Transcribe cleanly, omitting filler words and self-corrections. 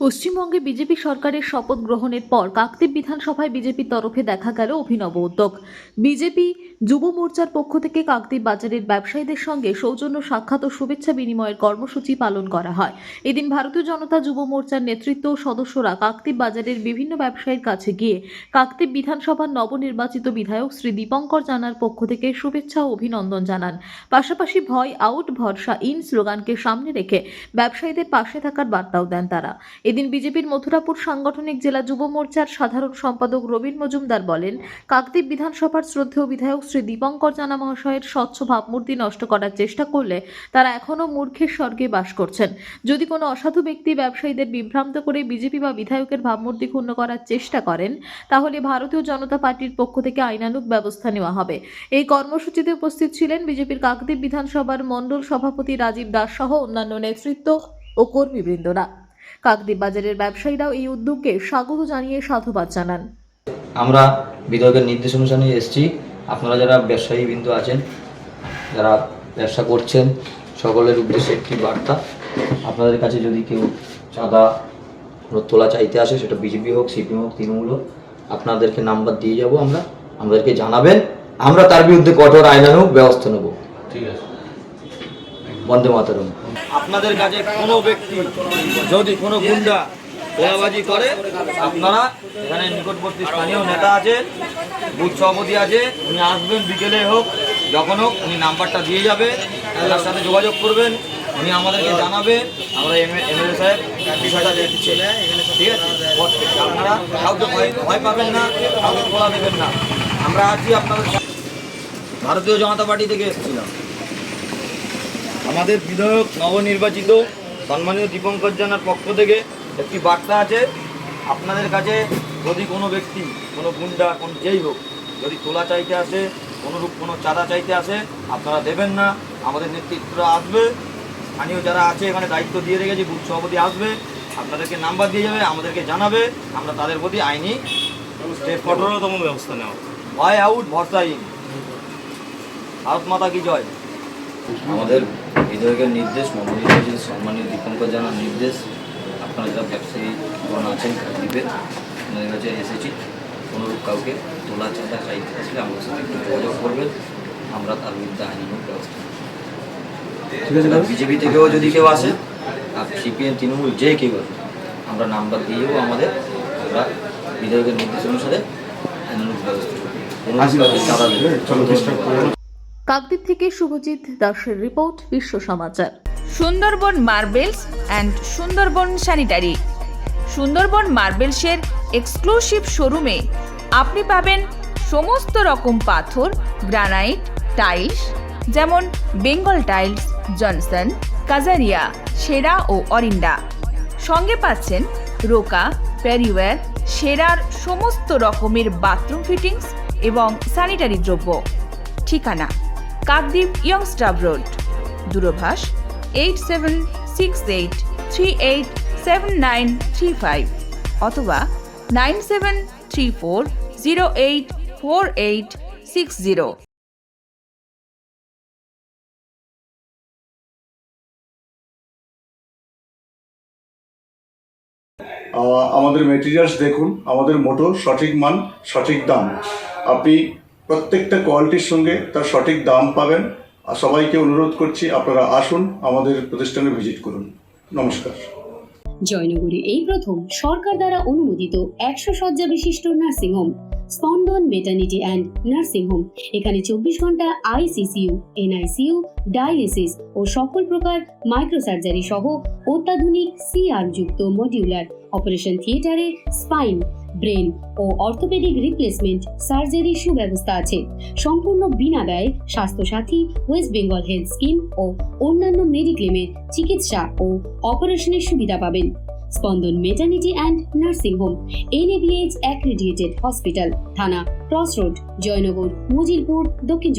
পশ্চিমবঙ্গে বিজেপি সরকারের শপথ গ্রহণের পর কাকদ্বীপ বিধানসভায় বিজেপির তরফে দেখা গেল অভিনব উদ্যোগ। বিজেপি যুব মোর্চার পক্ষ থেকে কাকদ্বীপ বাজারের ব্যবসায়ীদের সঙ্গে সৌজন্য সাক্ষাৎ ও শুভেচ্ছা বিনিময়ের কর্মসূচি পালন করা হয়। এদিন ভারতীয় জনতা যুব মোর্চার নেতৃত্ব ও সদস্যরা কাকদ্বীপ বাজারের বিভিন্ন ব্যবসায়ীর কাছে গিয়ে কাকদ্বীপ বিধানসভার নবনির্বাচিত বিধায়ক শ্রী দীপঙ্কর জানার পক্ষ থেকে শুভেচ্ছা ও অভিনন্দন জানান। পাশাপাশি ভয় আউট ভরসা ইন স্লোগানকে সামনে রেখে ব্যবসায়ীদের পাশে থাকার বার্তাও দেন তারা। এদিন বিজেপির মথুরাপুর সাংগঠনিক জেলা যুব মোর্চার সাধারণ সম্পাদক রবীন মজুমদার বলেন, কাকদ্বীপ বিধানসভার শ্রদ্ধেয় বিধায়ক শ্রী দীপঙ্কর জানা মহাশয়ের স্বচ্ছ ভাবমূর্তি নষ্ট করার চেষ্টা করলে তারা এখনও মূর্খের স্বর্গে বাস করছেন। যদি কোনো অসাধু ব্যক্তি ব্যবসায়ীদের বিভ্রান্ত করে বিজেপি বা বিধায়কের ভাবমূর্তি ক্ষুণ্ণ করার চেষ্টা করেন, তাহলে ভারতীয় জনতা পার্টির পক্ষ থেকে আইনানুগ ব্যবস্থা নেওয়া হবে। এই কর্মসূচিতে উপস্থিত ছিলেন বিজেপির কাকদ্বীপ বিধানসভার মণ্ডল সভাপতি রাজীব দাস সহ অন্যান্য নেতৃত্ব ও কর্মীবৃন্দরা। কাকদ্বীপ বাজারের ব্যবসায়ীরাও এই উদ্যোগকে স্বাগত জানিয়ে সাধুবাদ জানান। আমরা বিধায়কের নির্দেশ অনুসারে এসেছি। আপনারা যারা ব্যবসায়ী বিন্দু আছেন, যারা ব্যবসা করছেন, সকলের উদ্দেশ্যে একটি বার্তা। আপনাদের কাছে যদি কেউ চাঁদা তোলা চাইতে আসে, সেটা বিজেপি হোক, সিপিএম হোক, তৃণমূল হোক, আপনাদেরকে নাম্বার দিয়ে যাব। আমাদেরকে জানাবেন, আমরা তার বিরুদ্ধে কঠোর আইনানুগ ব্যবস্থা নেব। ঠিক আছে। বন্দে মাতরম। আপনাদের কাছে কোনো ব্যক্তি যদি কোনো গুন্ডা তোলাবাজি করে, আপনারা এখানে নিকটবর্তী স্থানীয় নেতা আছে, বুথ সভাপতি আছে, উনি আসবেন বিকেলে হোক যখন হোক, উনি নাম্বারটা দিয়ে যাবে, তার সাথে যোগাযোগ করবেন, উনি আমাদেরকে জানাবে। আমরা এমএলএ সাহেব বিষয়টা দেখছি, ঠিক আছে। আপনারা কাউকে ভয় পাবেন না, কাউকে তোলা দেবেন না। আমরা আছি আপনাদের ভারতীয় জনতা পার্টি থেকে এসেছিলাম। আমাদের বিধায়ক নবনির্বাচিত সম্মানীয় দীপঙ্কর জানার পক্ষ থেকে একটি বার্তা আছে। আপনাদের কাছে যদি কোনো ব্যক্তি, কোনো গুন্ডা, কোন যেই হোক, যদি তোলা চাইতে আসে, কোনোরূপ কোনো চাঁদা চাইতে আসে, আপনারা দেবেন না। আমাদের নেতৃত্বরা আসবে, স্থানীয় যারা আছে এখানে দায়িত্ব দিয়ে রেখেছি, বুথ সভাপতি আসবে, আপনাদেরকে নাম্বার দিয়ে যাবে, আমাদেরকে জানাবে, আমরা তাদের প্রতি আইনি কঠোরতম ব্যবস্থা নেওয়া। ভয় আউট ভরসা ইন। ভারত মাতা কি জয়। আমাদের বিধায়কের নির্দেশ, নবনির্বাচিত সম্মানীয় দীপঙ্কর জানার নির্দেশ। আপনারা যারা ব্যবসায়ীগণ আছেন কাকদ্বীপে, আপনাদের কাছে এসেছি। কোনোরূপ কাউকে তোলা চাঁদা চাইতে আসলে আমাদের সাথে একটু যোগাযোগ করবেন, আমরা তার বিরুদ্ধে আইনানুগ ব্যবস্থা নেব। ঠিক আছে। বিজেপি থেকেও যদি কেউ আসে, আর সিপিএম, তৃণমূল, যে কেউ আসে, আমরা নাম্বার দিয়ে যাবো আমাদের। আমরা বিধায়কের নির্দেশ অনুসারে আইনানুগ ব্যবস্থা করব। কাকদ্বীপ থেকে শুভজিৎ দাসের রিপোর্ট, Biswa Samachar. Sundarban marbles and Sundarban sanitary. Sundarban মার্বেলসের এক্সক্লুসিভ শোরুমে আপনি পাবেন সমস্ত রকম পাথর, গ্রানাইট, টাইলস, যেমন বেঙ্গল টাইলস, জনসন, কাজারিয়া, সেরা ও অরিন্ডা। সঙ্গে পাচ্ছেন রোকা, প্যারিওয়্যার, সেরার সমস্ত রকমের বাথরুম ফিটিংস এবং স্যানিটারি দ্রব্য। ঠিকানা: কাকদ্বীপ ইয়ংস্টার রোড, দূরভাষ 8768387935 অথবা 9734084860। আমাদের মেটেরিয়ালস দেখুন, আমাদের মোটো সঠিক মান, সঠিক দাম। আপনি প্রত্যেকটা কোয়ালিটির সঙ্গে তার সঠিক দাম পাবেন। আর সবাইকে অনুরোধ করছি, আপনারা আসুন, আমাদের প্রতিষ্ঠানে ভিজিট করুন। নমস্কার। জয়নগরে এই প্রথম সরকার দ্বারা অনুমোদিত 100 শয্যা বিশিষ্ট নার্সিংহোম স্পন্দন মেটার্নিটি অ্যান্ড নার্সিং হোম। এখানে 24 ঘন্টা আইসিসিইউ, এনআইসিইউ, ডায়ালিসিস ও সকল প্রকার মাইক্রোসার্জারি সহ অত্যাধুনিক সিআর যুক্ত মডিউলার অপারেশন থিয়েটারে স্পাইন, ব্রেন ও অর্থোপেডিক রিপ্লেসমেন্ট সার্জারির সুব্যবস্থা আছে। সম্পূর্ণ বিনা ব্যয় Swasthya Sathi, West Bengal health scheme ও অন্যান্য মেডিক্লেমের চিকিৎসা ও অপারেশনের সুবিধা পাবেন। Spandan maternity and nursing home, NABH accredited hospital, থানা ক্রসরোড, জয়নগর, মজিলপুর, দক্ষিণ